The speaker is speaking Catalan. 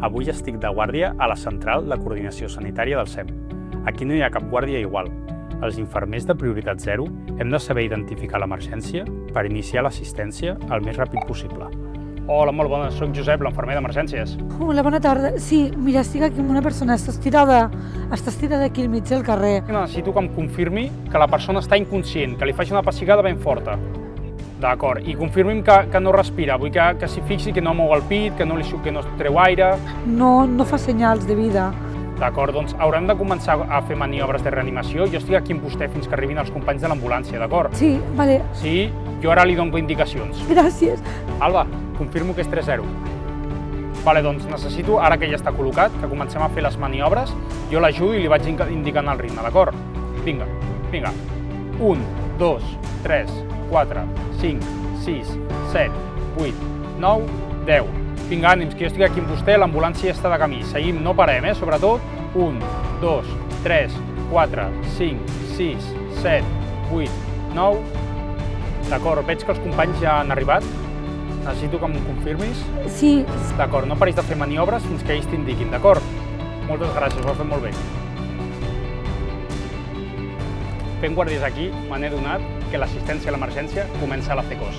Avui estic de guàrdia a la Central de Coordinació Sanitària del SEM. Aquí no hi ha cap guàrdia igual. Els infermers de prioritat 0 hem de saber identificar l'emergència per iniciar l'assistència el més ràpid possible. Hola, molt bona, soc Josep, l'infermer d'emergències. Hola, bona tarda. Sí, mira, estic aquí amb una persona, està estirada aquí al mig del carrer. Necessito que em confirmi que la persona està inconscient, que li faci una pessigada ben forta. D'acord, i confirmi'm que no respira, vull que s'hi fixi, que no mou el pit, que no treu aire. No fa senyals de vida. D'acord, doncs haurem de començar a fer maniobres de reanimació. Jo estic aquí amb vostè fins que arribin els companys de l'ambulància, d'acord? Sí, vale. Sí, jo ara li dono indicacions. Gràcies. Alba, confirmo que és 3-0. Vale, doncs necessito, ara que ja està col·locat, que comencem a fer les maniobres. Jo l'ajudo i li vaig indicant el ritme, d'acord? Vinga. 1, 2, 3, 4, 5, 6, 7, 8, 9, 10. Vinga, ànims, que jo estic aquí amb vostè, l'ambulància ja està de camí. Seguim, no parem, sobretot. 1, 2, 3, 4, 5, 6, 7, 8, 9. D'acord, veig que els companys ja han arribat. Necessito que m'ho confirmis. Sí. D'acord, no paris de fer maniobres fins que ells t'indiquin, d'acord? Moltes gràcies, ho has fet molt bé. Fent guàrdies aquí, me n'he adonat que l'assistència a l'emergència comença a la C-COS.